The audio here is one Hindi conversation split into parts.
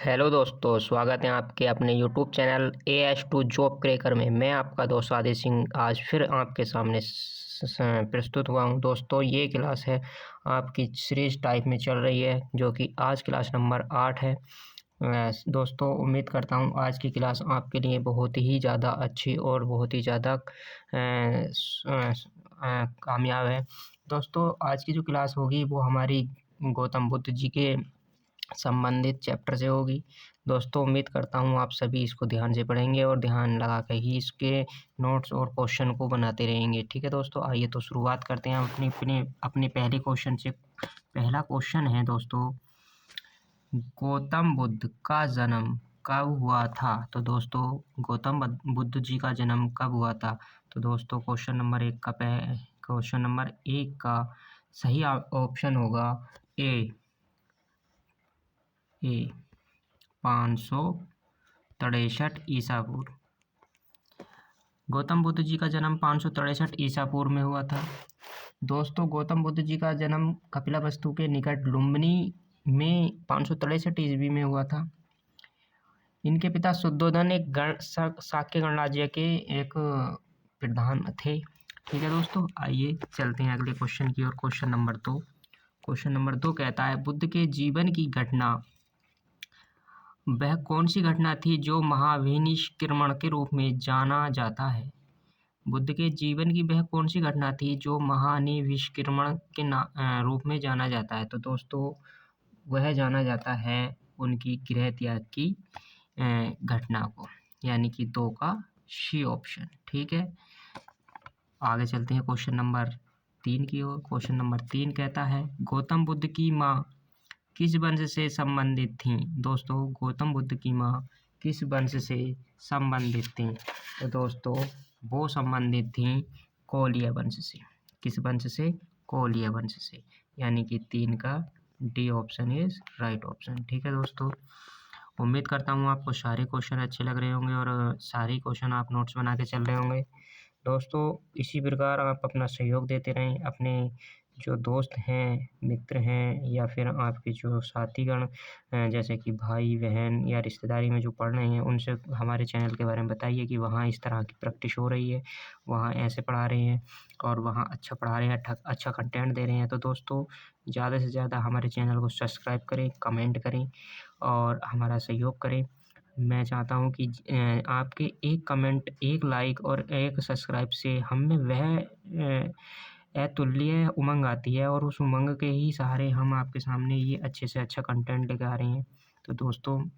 हेलो दोस्तों, स्वागत है आपके अपने YouTube channel AS2 job cracker में। मैं आपका दोस्त आदित्य सिंह आज फिर आपके सामने प्रस्तुत हुआ हूं। दोस्तों, ये क्लास है आपकी सीरीज टाइप में चल रही है, जो कि आज क्लास नंबर 8 है। दोस्तों, उम्मीद करता हूं आज की क्लास आपके लिए बहुत ही ज़्यादा अच्छी और बहुत ही ज़्यादा कामयाब है। दोस्तों, आज की जो क्लास होगी वो हमारी गौतम बुद्ध जी के संबंधित चैप्टर से होगी। दोस्तों, उम्मीद करता हूँ आप सभी इसको ध्यान से पढ़ेंगे और ध्यान लगा कर ही इसके नोट्स और क्वेश्चन को बनाते रहेंगे। ठीक है दोस्तों, आइए तो शुरुआत करते हैं अपने पहले क्वेश्चन से। पहला क्वेश्चन है दोस्तों, गौतम बुद्ध का जन्म कब हुआ था? तो दोस्तों, गौतम बुद्ध जी का जन्म कब हुआ था? तो दोस्तों, क्वेश्चन नंबर एक का सही ऑप्शन होगा ए 563 ईसा पूर्व। गौतम बुद्ध जी का जन्म 563 ईसा पूर्व में हुआ था। दोस्तों, गौतम बुद्ध जी का जन्म कपिलवस्तु के निकट लुम्बिनी में 563 ईस्वी में हुआ था। इनके पिता शुद्धोधन एक शाक्य गणराज्य के एक प्रधान थे। ठीक है दोस्तों, आइए चलते हैं अगले क्वेश्चन की ओर। क्वेश्चन नंबर 2 कहता है, बुद्ध के जीवन की घटना वह कौन सी घटना थी जो महाविनिष्क्रमण के रूप में जाना जाता है? बुद्ध के जीवन की वह कौन सी घटना थी जो महानिविष्क्रमण के रूप में जाना जाता है? तो दोस्तों, वह जाना जाता है उनकी गृह त्याग की घटना को, यानी कि 2 का सी ऑप्शन। ठीक है, आगे चलते हैं क्वेश्चन नंबर 3 की ओर। क्वेश्चन नंबर 3 कहता है, गौतम बुद्ध की माँ किस वंश से संबंधित थीं? दोस्तों, गौतम बुद्ध की माँ किस वंश से संबंधित थीं? तो दोस्तों, वो संबंधित थीं कोलिय वंश से। किस वंश से? कोलिय वंश से, यानी कि 3 का D option is right option. ठीक है दोस्तों, उम्मीद करता हूँ आपको सारे क्वेश्चन अच्छे लग रहे होंगे और सारे क्वेश्चन आप नोट्स बना के चल रहे होंगे। दोस्तों, इसी प्रकार आप अपना सहयोग देते रहें। अपने जो दोस्त हैं, मित्र हैं, या फिर आपके जो साथीगण जैसे कि भाई बहन या रिश्तेदारी में जो पढ़ रहे हैं, उनसे हमारे चैनल के बारे में बताइए कि वहाँ इस तरह की प्रैक्टिस हो रही है, वहाँ ऐसे पढ़ा रहे हैं और वहाँ अच्छा पढ़ा रहे हैं, अच्छा कंटेंट दे रहे हैं। तो दोस्तों, ज़्यादा से ज़्यादा हमारे चैनल को सब्सक्राइब करें, कमेंट करें और हमारा सहयोग करें। मैं चाहता हूँ कि आपके एक कमेंट, एक लाइक और एक सब्सक्राइब से हम में वह अतुल्य उमंग आती है और उस उमंग के ही सहारे हम आपके सामने ये अच्छे से अच्छा कंटेंट लेकर आ रहे हैं। तो दोस्तों,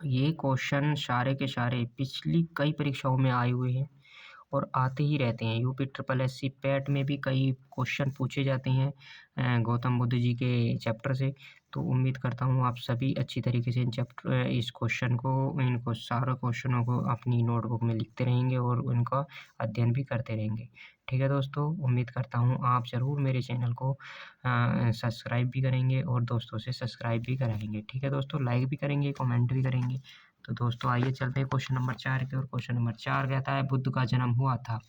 ये क्वेश्चन सारे के सारे पिछली कई परीक्षाओं में आए हुए हैं और आते ही रहते हैं। यूपी ट्रिपल एससी पैट में भी कई क्वेश्चन पूछे जाते हैं गौतम बुद्ध जी के चैप्टर से। तो उम्मीद करता हूँ आप सभी अच्छी तरीके से इस क्वेश्चन को, इनको सारे क्वेश्चनों को अपनी नोटबुक में लिखते रहेंगे और उनका अध्ययन भी करते रहेंगे। ठीक है दोस्तों, उम्मीद करता हूँ आप ज़रूर मेरे चैनल को सब्सक्राइब भी करेंगे और दोस्तों से सब्सक्राइब भी कराएंगे। ठीक है दोस्तों, लाइक भी करेंगे, कमेंट भी करेंगे। तो दोस्तों, आइए चलते हैं क्वेश्चन नंबर 4 की ओर। क्वेश्चन नंबर 4 कहता है, बुद्ध का जन्म हुआ था,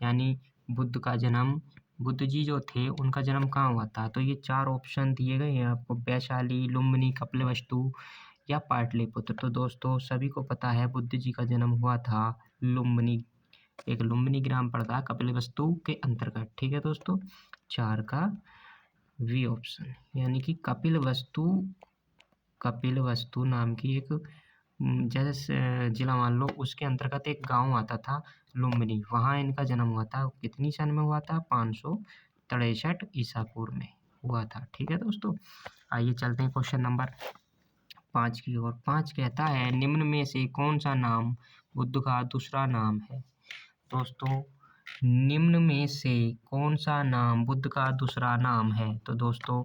यानी बुद्ध का जन्म, बुद्ध जी जो थे उनका जन्म कहाँ हुआ था? तो ये 4 ऑप्शन दिए गए हैं आपको, वैशाली, लुम्बिनी, कपिलवस्तु या पाटलिपुत्र। तो दोस्तों, सभी को पता है बुद्ध जी का जन्म हुआ था लुम्बिनी, एक लुम्बिनी ग्राम पड़ता है कपिलवस्तु के अंतर्गत। ठीक है दोस्तों, 4 का वी ऑप्शन, यानी कि कपिलवस्तु नाम की एक जैसे जिला मान लो, उसके अंतर्गत एक गांव आता था लुम्बिनी, वहाँ इनका जन्म हुआ था। कितनी सन में हुआ था? 563 ईसा पूर्व में हुआ था। ठीक है दोस्तों, आइए चलते हैं क्वेश्चन नंबर 5 की ओर। 5 कहता है, निम्न में से कौन सा नाम बुद्ध का दूसरा नाम है? दोस्तों, निम्न में से कौन सा नाम बुद्ध का दूसरा नाम है? तो दोस्तों,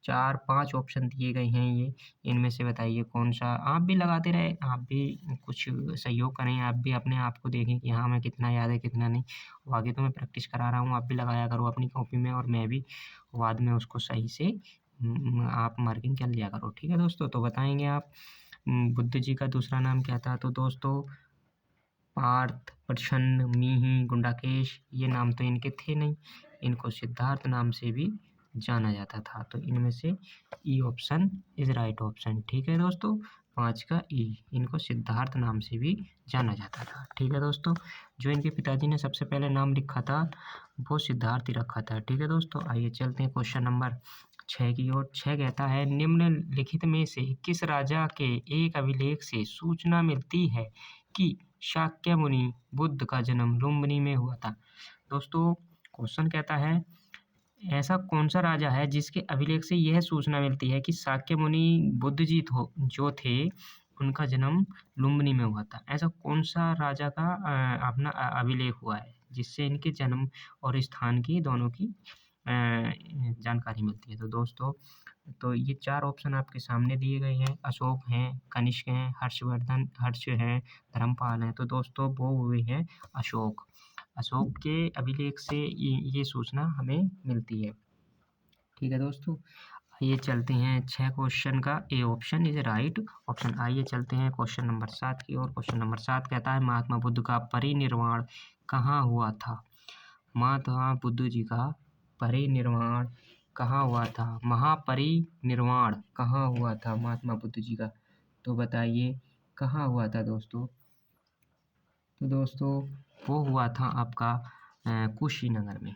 4-5 ऑप्शन दिए गए हैं ये, इनमें से बताइए कौन सा। आप भी लगाते रहे, आप भी कुछ सहयोग करें, आप भी अपने आप को देखें कि हाँ, मैं कितना याद है कितना नहीं। और आगे तो मैं प्रैक्टिस करा रहा हूँ, आप भी लगाया करो अपनी कॉपी में और मैं भी बाद में उसको सही से आप मार्किंग कर लिया करो। ठीक है दोस्तों, तो बताएंगे आप बुद्ध जी का दूसरा नाम क्या था? तो दोस्तों, पार्थ, प्रछन्न, मिहि, गुंडाकेश, ये नाम तो इनके थे नहीं, इनको सिद्धार्थ नाम से भी जाना जाता था। तो इनमें से E option is right option. ठीक है दोस्तों, 5 का ई, इनको सिद्धार्थ नाम से भी जाना जाता था। ठीक है दोस्तों, जो इनके पिताजी ने सबसे पहले नाम लिखा था वो सिद्धार्थ ही रखा था। ठीक है दोस्तों, आइए चलते हैं क्वेश्चन नंबर 6 की ओर। 6 कहता है निम्नलिखित में से किस राजा के एक अभिलेख से सूचना मिलती है कि शाक्य मुनि बुद्ध का जन्म लुम्बिनी में हुआ था। दोस्तों, क्वेश्चन कहता है ऐसा कौन सा राजा है जिसके अभिलेख से यह सूचना मिलती है कि शाक्य मुनि बुद्ध जी जो थे उनका जन्म लुम्बिनी में हुआ था। ऐसा कौन सा राजा का अपना अभिलेख हुआ है जिससे इनके जन्म और स्थान की दोनों की जानकारी मिलती है। तो दोस्तों, तो ये 4 ऑप्शन आपके सामने दिए गए हैं। अशोक हैं, कनिष्क हैं, हर्षवर्धन हर्ष हैं, धर्मपाल हैं। तो दोस्तों, वो हुए हैं अशोक। अशोक के अभिलेख से ये सूचना हमें मिलती है। ठीक है दोस्तों, आइए चलते हैं 6 क्वेश्चन का A option is right option. आइए चलते हैं क्वेश्चन नंबर 7 की ओर। क्वेश्चन नंबर 7 कहता है महात्मा बुद्ध का परिनिर्वाण कहाँ हुआ था। महात्मा बुद्ध जी का परिनिर्वाण कहाँ हुआ था, महापरिनिर्वाण कहाँ हुआ था महात्मा बुद्ध जी का, तो बताइए कहाँ हुआ था दोस्तों। तो दोस्तों, वो हुआ था आपका कुशीनगर में,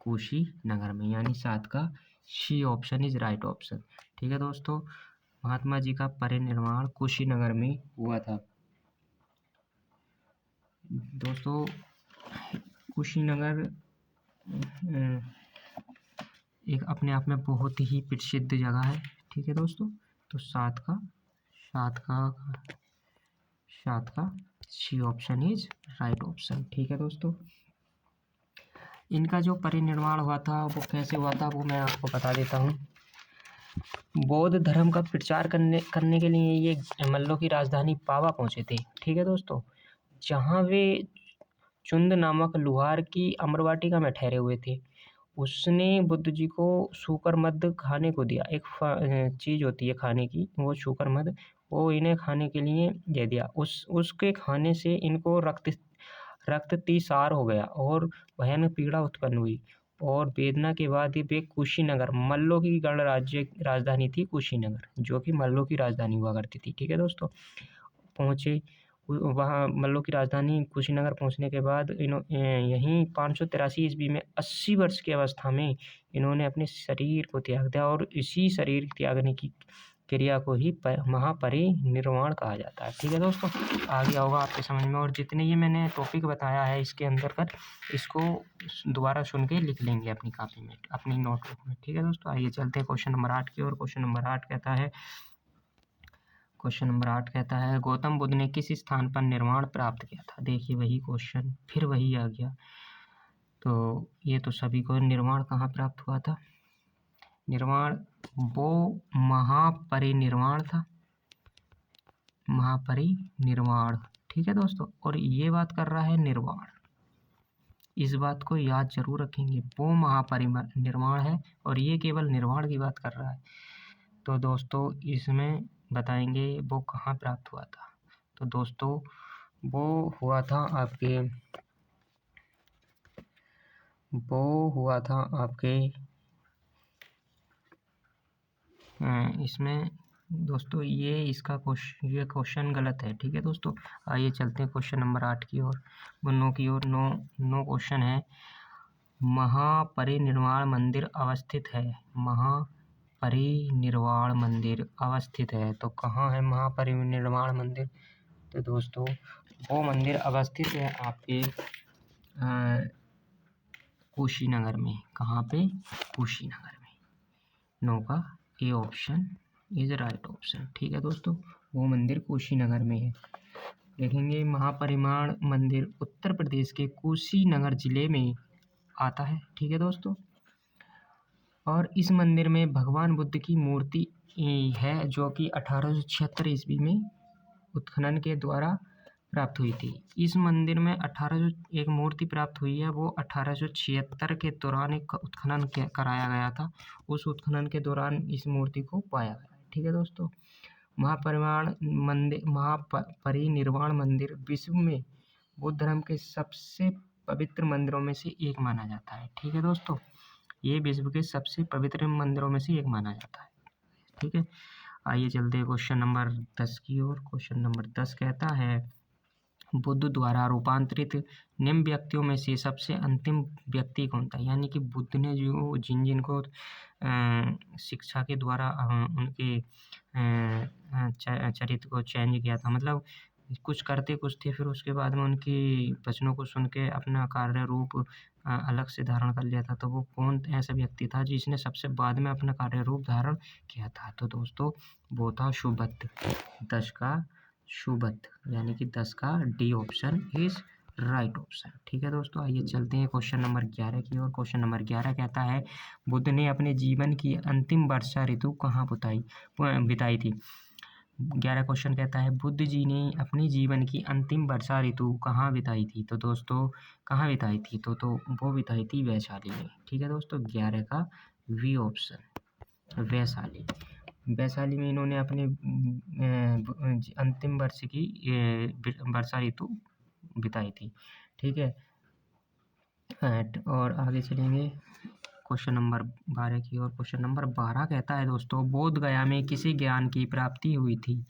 कुशीनगर में, यानी 7 का C option is right option. ठीक है दोस्तों, महात्मा जी का परिनिर्वाण कुशीनगर में हुआ था। दोस्तों, कुशीनगर एक अपने आप में बहुत ही प्रसिद्ध जगह है। ठीक है दोस्तों, तो 7 का C option is right option. ठीक है दोस्तों, इनका जो परिनिर्वाण हुआ था वो कैसे हुआ था वो मैं आपको बता देता हूँ। बौद्ध धर्म का प्रचार करने के लिए ये मल्लों की राजधानी पावा पहुँचे थे। ठीक है दोस्तों, जहाँ वे चुंद नामक लुहार की अमरवाटिका में ठहरे हुए थे। उसने बुद्ध जी को शूकर मद खाने को दिया। एक चीज़ होती है खाने की, वो शूकर मद, वो इन्हें खाने के लिए दे दिया। उसके खाने से इनको रक्ततिसार हो गया और भयानक पीड़ा उत्पन्न हुई। और वेदना के बाद ही वे कुशीनगर, मल्लों की गणराज्य राजधानी थी कुशीनगर, जो कि मल्लों की राजधानी हुआ करती थी। ठीक है दोस्तों, पहुँचे वहाँ मल्लों की राजधानी कुशीनगर। पहुँचने के बाद यहीं 583 ईस्वी में 80 वर्ष की अवस्था में इन्होंने अपने शरीर को त्याग दिया और इसी शरीर त्यागने की क्रिया को ही महापरिनिर्वाण कहा जाता है। ठीक है दोस्तों, आ गया होगा आपके समझ में। और जितने ये मैंने टॉपिक बताया है इसके अंतर्गत, इसको दोबारा सुन के लिख लेंगे अपनी कॉपी में, अपनी नोटबुक में। ठीक है दोस्तों, आइए चलते हैं क्वेश्चन नंबर 8 की ओर। क्वेश्चन नंबर 8 कहता है गौतम बुद्ध ने किस स्थान पर निर्वाण प्राप्त किया था। देखिए, वही क्वेश्चन फिर वही आ गया। तो ये तो सभी को निर्वाण कहाँ प्राप्त हुआ था। निर्वाण वो महापरिनिर्वाण था, महापरिनिर्वाण। ठीक है दोस्तों, और ये बात कर रहा है निर्वाण, इस बात को याद जरूर रखेंगे। वो महापरिनिर्वाण है और ये केवल निर्वाण की बात कर रहा है। तो दोस्तों, इसमें बताएंगे वो कहाँ प्राप्त हुआ था। तो दोस्तों, वो हुआ था आपके इसमें दोस्तों ये क्वेश्चन गलत है। ठीक है दोस्तों, आइए चलते हैं क्वेश्चन नंबर 8 की ओर। 9 की ओर। 9 क्वेश्चन है महापरिनिर्वाण मंदिर अवस्थित है। महापरिनिर्वाण मंदिर अवस्थित है, तो कहाँ है महापरिनिर्वाण मंदिर। तो दोस्तों, वो मंदिर अवस्थित है आपके कुशीनगर में। कहाँ पे, कुशीनगर में। 9 का A option is right option. ठीक है दोस्तों, वो मंदिर कुशीनगर में है। देखेंगे महापरिनिर्वाण मंदिर उत्तर प्रदेश के कुशीनगर जिले में आता है। ठीक है दोस्तों, और इस मंदिर में भगवान बुद्ध की मूर्ति है, जो कि 1876 ईस्वी में उत्खनन के द्वारा प्राप्त हुई थी। इस मंदिर में एक मूर्ति प्राप्त हुई है, वो 1876 के दौरान एक उत्खनन कराया गया था। उस उत्खनन के दौरान इस मूर्ति को पाया गया। ठीक है दोस्तों, महापरिनिर्वाण मंदिर विश्व में बौद्ध धर्म के सबसे पवित्र मंदिरों में से एक माना जाता है। ठीक है दोस्तों, ये विश्व के सबसे पवित्र मंदिरों में से एक माना जाता है। ठीक है, आइए चलते हैं क्वेश्चन नंबर 10 की ओर। क्वेश्चन नंबर 10 कहता है, बुद्ध द्वारा रूपांतरित निम्न व्यक्तियों में से सबसे अंतिम व्यक्ति कौन था? यानी कि बुद्ध ने जो जिनको शिक्षा के द्वारा उनके चरित्र को चेंज किया था, मतलब कुछ करते कुछ थे, फिर उसके बाद में उनकी वचनों को सुन के अपना कार्य रूप अलग से धारण कर लिया था। तो वो कौन ऐसा व्यक्ति था जिसने सबसे बाद में अपना कार्य रूप धारण किया था? तो दोस्तों वो था सुबुद्ध। 10 का सुबुद्ध, यानी कि 10 का D option is right option. ठीक है दोस्तों, आइए चलते हैं क्वेश्चन नंबर 11 की ओर। क्वेश्चन नंबर 11 कहता है, बुद्ध ने अपने जीवन की अंतिम वर्षा ऋतु कहाँ बिताई थी? 11 क्वेश्चन कहता है, बुद्ध जी ने अपने जीवन की अंतिम वर्षा ऋतु कहाँ बिताई थी? तो दोस्तों कहाँ बिताई थी? तो वो बिताई थी वैशाली में। ठीक है दोस्तों, 11 का वी ऑप्शन वैशाली। वैशाली में इन्होंने अपने अंतिम वर्ष की वर्षा ऋतु बिताई थी। ठीक है, और आगे चलेंगे क्वेश्चन नंबर 12 की ओर। क्वेश्चन नंबर 12 कहता है दोस्तों, बोध गया में किसी ज्ञान की प्राप्ति हुई थी?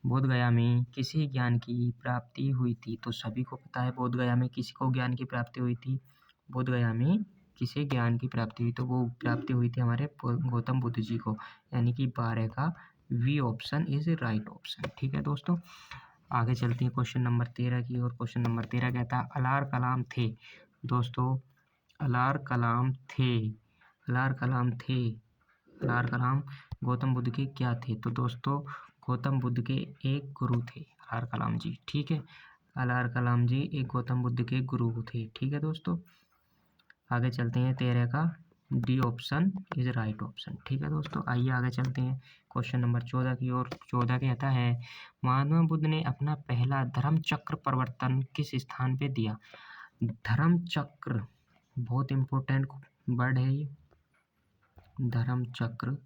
बोध गया में किसी ज्ञान की प्राप्ति हुई थी? तो सभी को पता है बोध गया में किसी को ज्ञान की प्राप्ति हुई थी। बोध गया में किसे ज्ञान की प्राप्ति हुई? तो वो प्राप्ति हुई थी हमारे गौतम बुद्ध जी को, यानी कि 12 का B option is right option. ठीक है दोस्तों, आगे चलते हैं क्वेश्चन नंबर 13 की ओर। क्वेश्चन नंबर 13 कहता है, अलार कलाम थे? दोस्तों अलार कलाम थे, अलार कलाम थे, अलार कलाम गौतम बुद्ध के क्या थे? तो दोस्तों गौतम बुद्ध के एक गुरु थे अलार कलाम जी। ठीक है, अलार कलाम जी एक गौतम बुद्ध के गुरु थे। ठीक है दोस्तों, आगे चलते हैं 13 का D option is right option. ठीक है दोस्तों, आइए आगे चलते हैं क्वेश्चन नंबर 14 की ओर। 14 कहता है, महात्मा बुद्ध ने अपना पहला धर्म चक्र परिवर्तन किस स्थान पे दिया? धर्म चक्र बहुत इंपॉर्टेंट वर्ड है ये, धर्म चक्र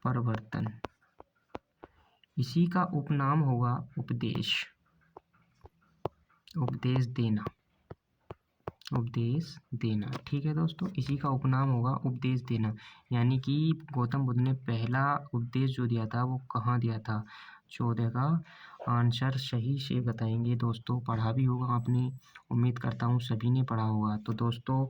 परिवर्तन। इसी का उपनाम होगा उपदेश, उपदेश देना, उपदेश देना। ठीक है दोस्तों, इसी का उपनाम होगा उपदेश देना। यानी कि गौतम बुद्ध ने पहला उपदेश जो दिया था वो कहाँ दिया था? 14 का आंसर सही से बताएंगे दोस्तों, पढ़ा भी होगा आपने, उम्मीद करता हूँ सभी ने पढ़ा होगा। तो दोस्तों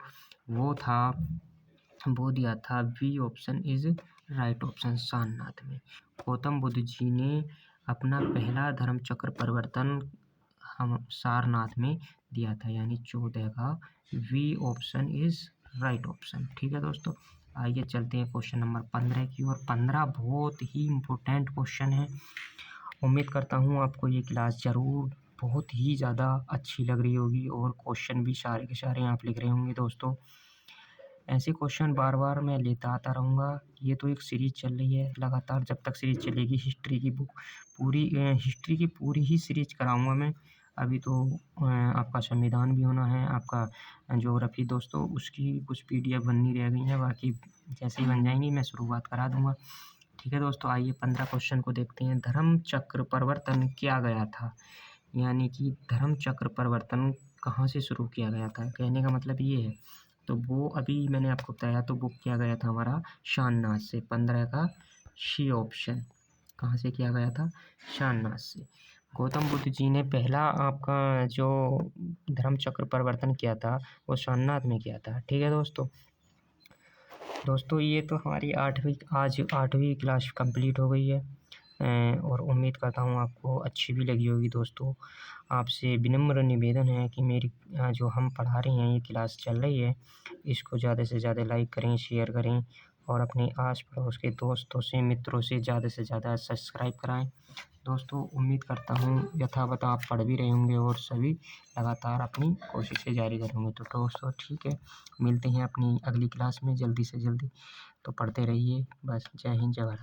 वो दिया था B option is right option, Sarnath में। गौतम बुद्ध जी ने अपना पहला धर्म चक्र परिवर्तन हम सारनाथ में दिया था, यानी 14 का B option is right option. ठीक है दोस्तों, आइए चलते हैं क्वेश्चन नंबर 15 की ओर। 15 बहुत ही इम्पोर्टेंट क्वेश्चन है, उम्मीद करता हूँ आपको ये क्लास ज़रूर बहुत ही ज़्यादा अच्छी लग रही होगी और क्वेश्चन भी सारे के सारे आप लिख रहे होंगे दोस्तों। ऐसे क्वेश्चन बार बार मैं लेता आता रहूँगा। ये तो एक सीरीज चल रही है लगातार, जब तक सीरीज चलेगी हिस्ट्री की बुक हिस्ट्री की पूरी ही सीरीज कराऊँगा मैं। अभी तो आपका संविधान भी होना है, आपका ज्योग्राफी दोस्तों, उसकी कुछ PDF बननी रह गई हैं, बाकी जैसे ही बन जाएंगी मैं शुरुआत करा दूँगा। ठीक है दोस्तों, आइए 15 क्वेश्चन को देखते हैं। धर्म चक्र परिवर्तन किया गया था, यानी कि धर्म चक्र परिवर्तन कहाँ से शुरू किया गया था? कहने का मतलब ये है, तो वो अभी मैंने आपको बताया, तो वो किया गया था हमारा सारनाथ से। 15 का सी ऑप्शन, कहाँ से किया गया था? सारनाथ से। गौतम बुद्ध जी ने पहला आपका जो धर्म चक्र परिवर्तन किया था वो सारनाथ में किया था। ठीक है दोस्तों ये तो हमारी आज 8वीं क्लास कंप्लीट हो गई है, और उम्मीद करता हूँ आपको अच्छी भी लगी होगी दोस्तों। आपसे विनम्र निवेदन है कि मेरी जो हम पढ़ा रहे हैं, ये क्लास चल रही है, इसको ज़्यादा से ज़्यादा लाइक करें, शेयर करें और अपने आस पड़ोस के दोस्तों से, मित्रों से ज़्यादा से ज़्यादा सब्सक्राइब कराएं। दोस्तों उम्मीद करता हूँ यथावत आप पढ़ भी रहे होंगे और सभी लगातार अपनी कोशिशें जारी करेंगे। तो दोस्तों ठीक है, मिलते हैं अपनी अगली क्लास में जल्दी से जल्दी। तो पढ़ते रहिए, बस। जय हिंद, जय भारत।